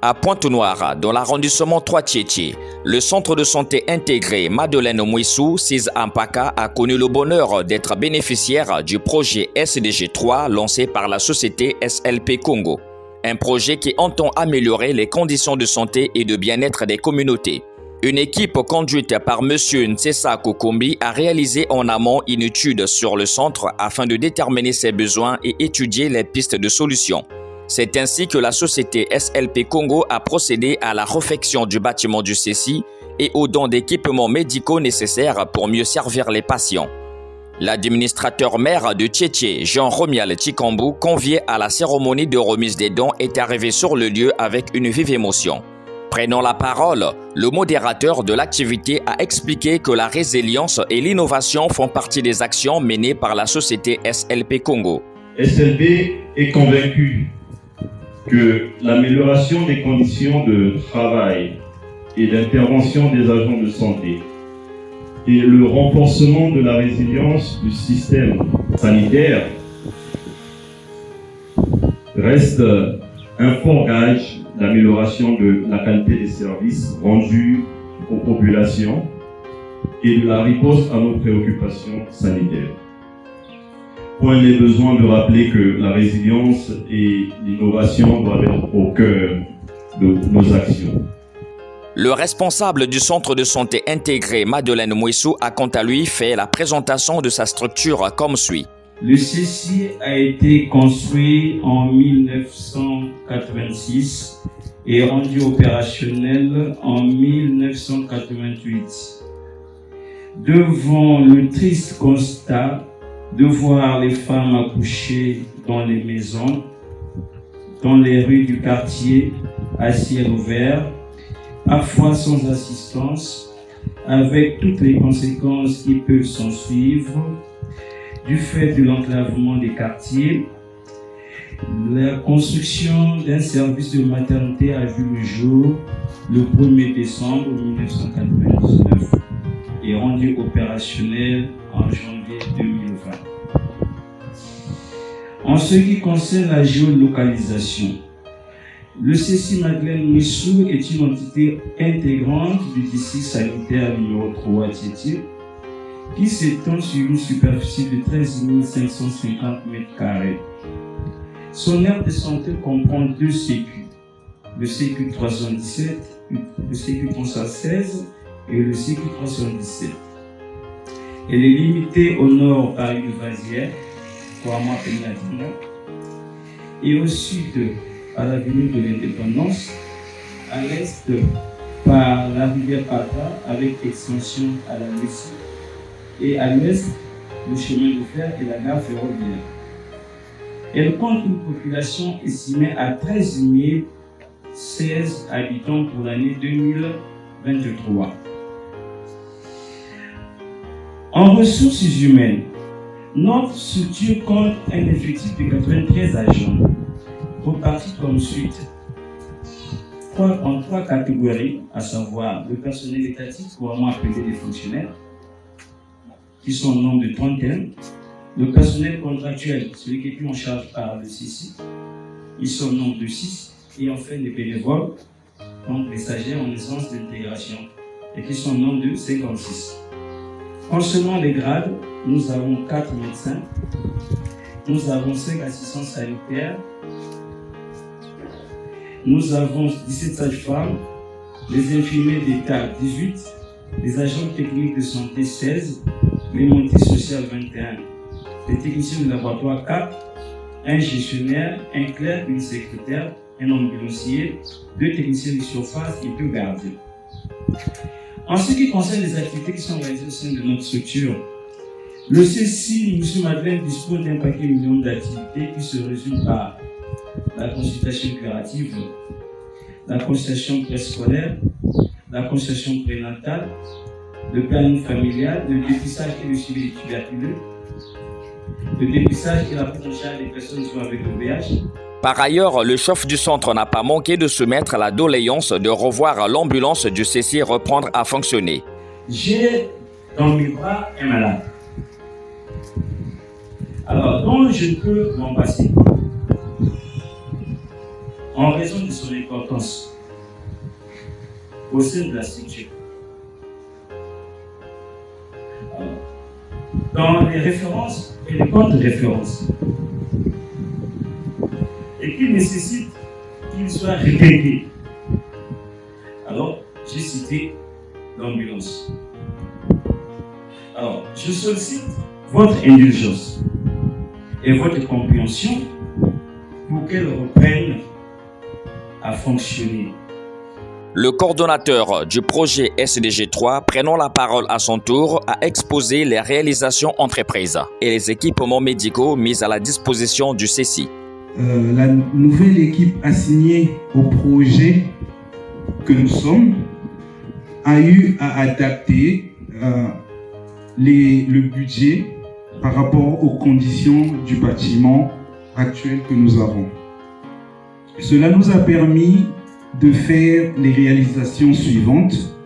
À Pointe-Noire, dans l'arrondissement 3-Tchétché, le centre de santé intégré Madeleine Mouissou, 6 Ampaka, a connu le bonheur d'être bénéficiaire du projet SDG 3 lancé par la société SLP Congo. Un projet qui entend améliorer les conditions de santé et de bien-être des communautés. Une équipe conduite par M. Nsessa Kokombi a réalisé en amont une étude sur le centre afin de déterminer ses besoins et étudier les pistes de solutions. C'est ainsi que la société SLP Congo a procédé à la réfection du bâtiment du CECI et au don d'équipements médicaux nécessaires pour mieux servir les patients. L'administrateur maire de Tchétché, Jean Romial Tchikambu, convié à la cérémonie de remise des dons, est arrivé sur le lieu avec une vive émotion. Prenant la parole, le modérateur de l'activité a expliqué que la résilience et l'innovation font partie des actions menées par la société SLP Congo. SLP est convaincu que l'amélioration des conditions de travail et d'intervention des agents de santé et le renforcement de la résilience du système sanitaire reste un fort gage d'amélioration de la qualité des services rendus aux populations et de la riposte à nos préoccupations sanitaires. Point n'est besoin de rappeler que la résilience et l'innovation doivent être au cœur de nos actions. Le responsable du centre de santé intégré Madeleine Mouissou a quant à lui fait la présentation de sa structure comme suit. Le CECI a été construit en 1986 et rendu opérationnel en 1988. Devant le triste constat de voir les femmes accoucher dans les maisons, dans les rues du quartier, à ciel ouvert, parfois sans assistance, avec toutes les conséquences qui peuvent s'en suivre, du fait de l'enclavement des quartiers, la construction d'un service de maternité a vu le jour le 1er décembre 1999 et rendu opérationnel en janvier 2020. En ce qui concerne la géolocalisation, le CECI Madeleine Mouissou est une entité intégrante du district sanitaire numéro 3 Tchétché qui s'étend sur une superficie de 13 550 m². Son aire de santé comprend 2 sécu, le sécu 317, le sécu 316 et le sécu 317. Elle est limitée au nord par une vasière, couramment appelée la Dina, et au sud par l'avenue de l'Indépendance, à l'est par la rivière Pata avec extension à la Messie, et à l'ouest le chemin de fer et la gare ferroviaire. Elle compte une population estimée à 13 016 habitants pour l'année 2023. En ressources humaines, notre structure compte un effectif de 93 agents, repartis comme suite en 3 catégories, à savoir le personnel étatique, couramment appelé des fonctionnaires, qui sont au nombre de 31, le personnel contractuel, celui qui est pris en charge par le CECI, ils sont au nombre de 6, et enfin les bénévoles, donc les stagiaires en licence d'intégration, et qui sont au nombre de 56. Concernant les grades, nous avons 4 médecins, nous avons 5 assistants sanitaires, nous avons 17 sages-femmes, les infirmiers d'État 18, les agents techniques de santé 16, les montés sociales 21, les techniciens de laboratoire 4, un gestionnaire, un clerc, une secrétaire, un ambulancier, 2 techniciens de surface et 2 gardiens. En ce qui concerne les activités qui sont réalisées au sein de notre structure, le CECI M. Madeleine dispose d'un paquet million d'activités qui se résument par la consultation curative, la consultation préscolaire, la consultation prénatale, le planning familial, le dépistage et le suivi des tuberculeux, le dépistage et la prise en charge des personnes vivant avec le VIH. Par ailleurs, le chef du centre n'a pas manqué de soumettre la doléance de revoir l'ambulance du CECI reprendre à fonctionner. J'ai dans mes bras un malade. Alors, dont je ne peux m'en passer. en raison de son importance au sein de la structure. Dans les références et les contre-références, et qu'il nécessite qu'il soit répété. Alors, j'ai cité l'ambulance. Alors, je sollicite votre indulgence et votre compréhension pour qu'elle reprenne à fonctionner. Le coordonnateur du projet SDG 3, prenant la parole à son tour, a exposé les réalisations entreprises et les équipements médicaux mis à la disposition du CECI. La nouvelle équipe assignée au projet que nous sommes a eu à adapter le budget par rapport aux conditions du bâtiment actuel que nous avons. Cela nous a permis de faire les réalisations suivantes.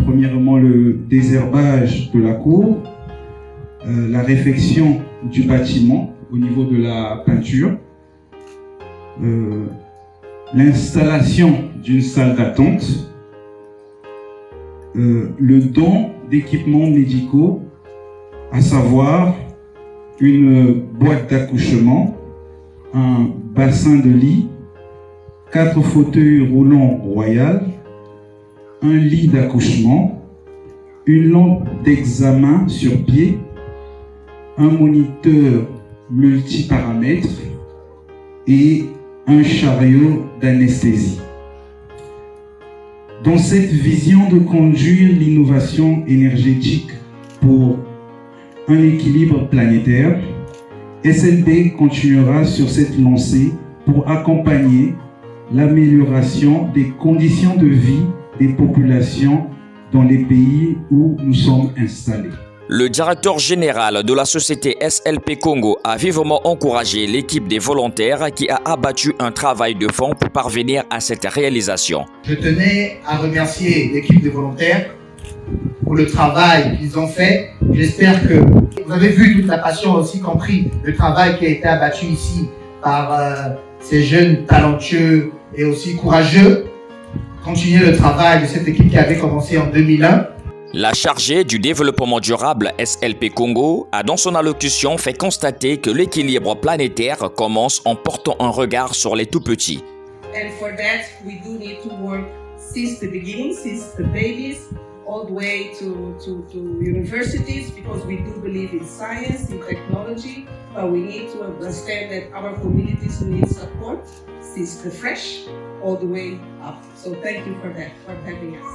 Premièrement, le désherbage de la cour, la réfection du bâtiment au niveau de la peinture, l'installation d'une salle d'attente, le don d'équipements médicaux, à savoir une boîte d'accouchement, un bassin de lit, 4 fauteuils roulants royaux, un lit d'accouchement, une lampe d'examen sur pied, un moniteur multiparamètres et un chariot d'anesthésie. Dans cette vision de conduire l'innovation énergétique pour un équilibre planétaire, SLB continuera sur cette lancée pour accompagner l'amélioration des conditions de vie des populations dans les pays où nous sommes installés. Le directeur général de la société SLP Congo a vivement encouragé l'équipe des volontaires qui a abattu un travail de fond pour parvenir à cette réalisation. Je tenais à remercier l'équipe des volontaires pour le travail qu'ils ont fait. J'espère que vous avez vu toute la passion, aussi compris le travail qui a été abattu ici par ces jeunes talentueux et aussi courageux. Continuer le travail de cette équipe qui avait commencé en 2001. La chargée du développement durable SLP Congo a dans son allocution fait constater que l'équilibre planétaire commence en portant un regard sur les tout-petits. And for that, we do need to work since the beginning, since the babies, all the way to universities, because we do believe in science, in technology, but we need to understand that our communities need support since the fresh all the way up. So thank you for that, for having us.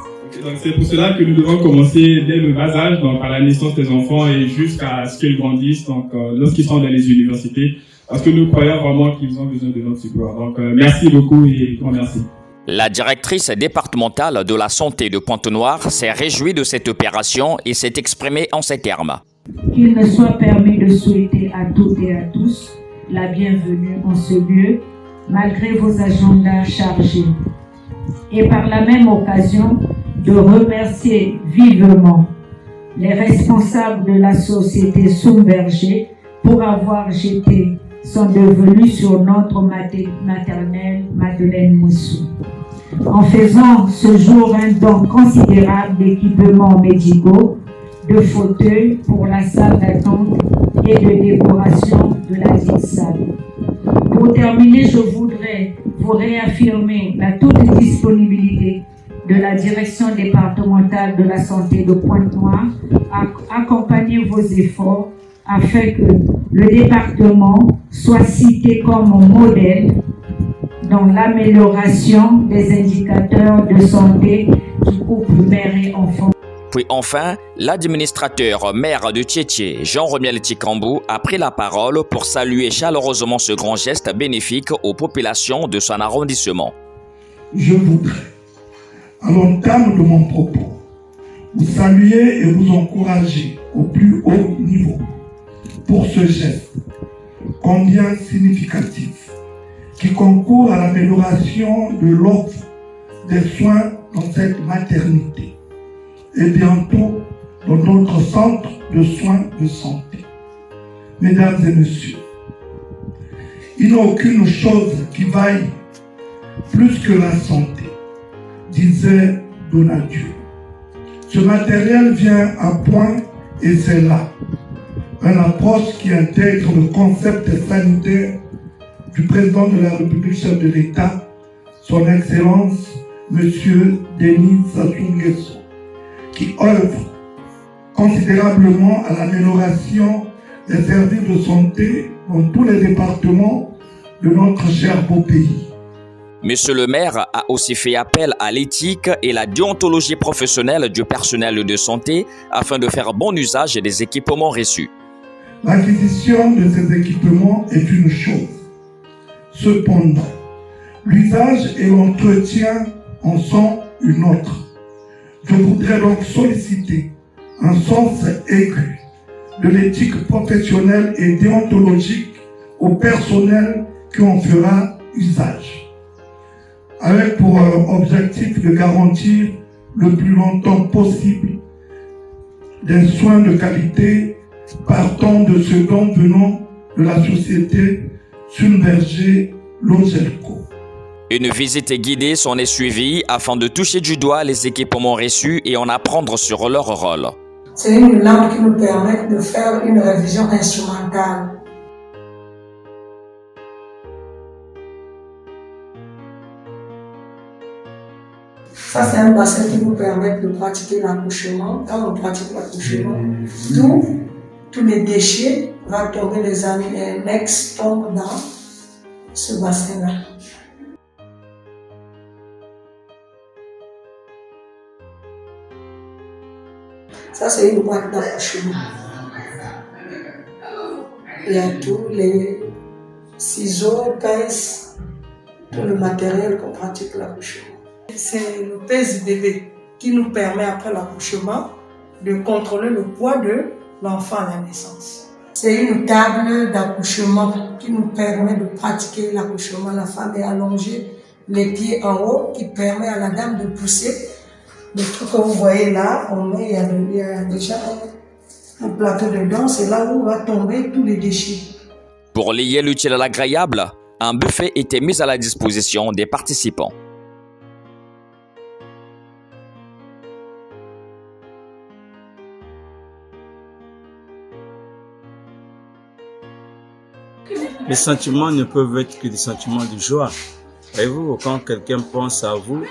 Donc c'est pour cela que nous devons commencer dès le bas âge, donc à la naissance des enfants et jusqu'à ce qu'ils grandissent, donc lorsqu'ils sont dans les universités, parce que nous croyons vraiment qu'ils ont besoin de notre support. Donc merci beaucoup et grand merci. La directrice départementale de la santé de Pointe-Noire s'est réjouie de cette opération et s'est exprimée en ces termes. Qu'il me soit permis de souhaiter à toutes et à tous la bienvenue en ce lieu, malgré vos agendas chargés. Et par la même occasion, de remercier vivement les responsables de la société Soumberger pour avoir jeté son devenu sur notre maternelle Madeleine Mouissou. En faisant ce jour un don considérable d'équipements médicaux, de fauteuils pour la salle d'attente et de décoration de la dite salle. Pour terminer, je voudrais vous réaffirmer la toute disponibilité de la direction départementale de la santé de Pointe-Noire à accompagner vos efforts afin que le département soit cité comme modèle dans l'amélioration des indicateurs de santé du couple mère et enfant. Puis enfin, l'administrateur maire de Tchétché, Jean-Romiel Tikambou, a pris la parole pour saluer chaleureusement ce grand geste bénéfique aux populations de son arrondissement. Je voudrais, à l'entame de mon propos, vous saluer et vous encourager au plus haut niveau pour ce geste combien significatif qui concourt à l'amélioration de l'offre des soins dans cette maternité et bientôt dans notre centre de soins de santé. Mesdames et messieurs, il n'y a aucune chose qui vaille plus que la santé, disait Donadieu. Ce matériel vient à point et c'est là. Une approche qui intègre le concept sanitaire du président de la République, chef de l'État, son Excellence, M. Denis Sassou Nguesso, qui œuvre considérablement à l'amélioration des services de santé dans tous les départements de notre cher beau pays. Monsieur le maire a aussi fait appel à l'éthique et la déontologie professionnelle du personnel de santé afin de faire bon usage des équipements reçus. L'acquisition de ces équipements est une chose. Cependant, l'usage et l'entretien en sont une autre. Je voudrais donc solliciter un sens aigu de l'éthique professionnelle et déontologique au personnel qui en fera usage, avec pour objectif de garantir le plus longtemps possible des soins de qualité partant de ce dont venant de la société Sulberger Logelco. Une visite guidée s'en est suivie afin de toucher du doigt les équipements reçus et en apprendre sur leur rôle. C'est une lampe qui nous permet de faire une révision instrumentale. Ça, c'est un bassin qui nous permet de pratiquer l'accouchement. Quand on pratique l'accouchement, tous les déchets vont tomber, les annexes tombent dans ce bassin-là. Ça, c'est une boîte d'accouchement. Il y a tous les ciseaux, pinces, tout le matériel qu'on pratique l'accouchement. C'est le pèse-bébé qui nous permet, après l'accouchement, de contrôler le poids de l'enfant à la naissance. C'est une table d'accouchement qui nous permet de pratiquer l'accouchement. La femme est allongée, les pieds en haut, qui permet à la dame de pousser. Le truc que vous voyez là, il y a déjà un plateau dedans, c'est là où va tomber tous les déchets. Pour lier l'utile à l'agréable, un buffet était mis à la disposition des participants. Les sentiments ne peuvent être que des sentiments de joie. Voyez-vous, quand quelqu'un pense à vous,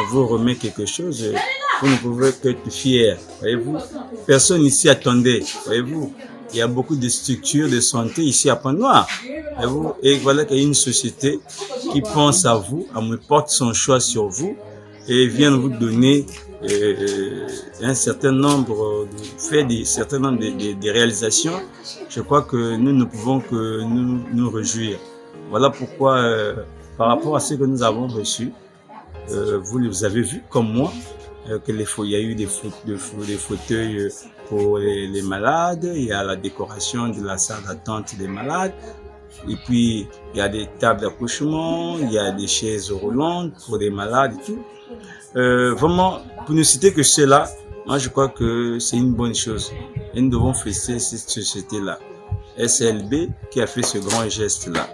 vous remet quelque chose, vous ne pouvez qu'être fier. Voyez-vous, personne ici attendait. Voyez-vous, il y a beaucoup de structures de santé ici à Pointe-Noire. Voyez-vous, et voilà qu'il y a une société qui pense à vous, me porte son choix sur vous et vient vous donner un certain nombre de réalisations. Je crois que nous ne pouvons que nous réjouir. Voilà pourquoi, par rapport à ce que nous avons reçu, vous avez vu, comme moi, qu'il y a eu des fauteuils pour les malades, il y a la décoration de la salle d'attente des malades, et puis il y a des tables d'accouchement, il y a des chaises roulantes pour les malades et tout. Vraiment, pour ne citer que cela, moi je crois que c'est une bonne chose. Et nous devons féliciter cette société-là, SLB, qui a fait ce grand geste-là.